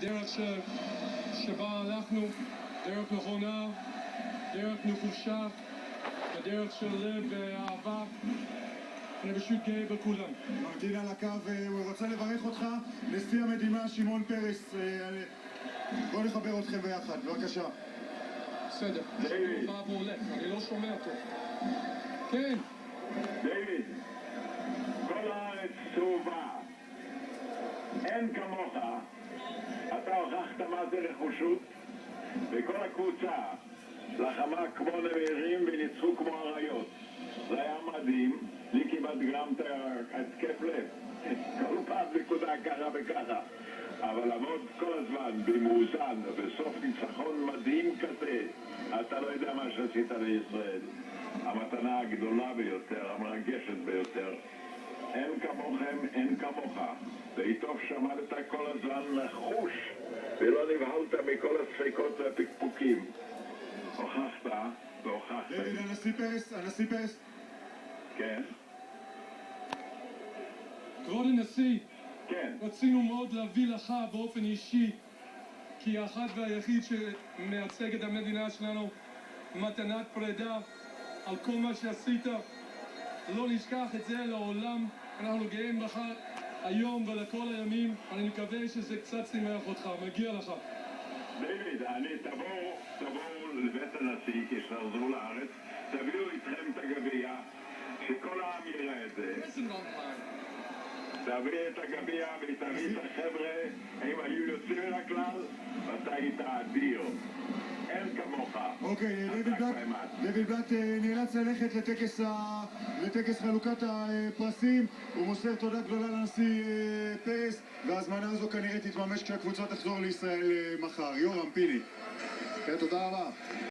דרך שבה הלכנו, דרך נכונה, דרך נחושה, הדרך של לב ואהבה. אני פשוט גאה בכולם. מרטין על הקו, הוא רוצה לברך אותך, נשיא המדינה שמעון פרס. בואו נחבר אתכם ביחד, בבקשה. בסדר, הוא בא והולך, אני לא שומע טוב. כן. דיוויד, כל הארץ צהובה, אין כמוך, אתה הוכחת מה זה נחושות, וכל הקבוצה לחמה כמו נמרים וניצחו כמו אריות. זה היה מדהים, לי כמעט גרם את התקף לב, כל פעם נקודה ככה וככה, אבל לעמוד כל הזמן במאוזן ובסוף ניצחון מדהים כזה, אתה לא יודע מה שעשית לישראל. המתנה הגדולה ביותר, המרגשת ביותר. אין כמוכם, אין כמוך. ואיתו שמרת כל הזמן נחוש, ולא נבהלת מכל הספקות והפקפוקים. הוכחת והוכחת. הנשיא פרס. כן. כבוד הנשיא, כן. רצינו מאוד להביא לך באופן אישי, כי האחד והיחיד שמייצג את המדינה שלנו, מתנת פרידה על כל מה שעשית. לא נשכח את זה לעולם. אנחנו גאים בך היום ולכל הימים. אני מקווה שזה קצת שימח אותך. מגיע לך. דיוויד, תבואו לבית הנשיא כשתחזרו לארץ, תביאו איתכם את הגביע, שכל העם יראה את זה. תביא את הגביע ותביא את החבר'ה, הם היו יוצאים מן הכלל, ואתה היית אדיר. אין כמוך. אוקיי, דיוויד בלאט נאלץ ללכת לטקס חלוקת הפרסים. הוא מוסר תודה גדולה לנשיא פרס, וההזמנה הזו כנראה תתממש כשהקבוצה תחזור לישראל מחר. יורם פיני. תודה רבה.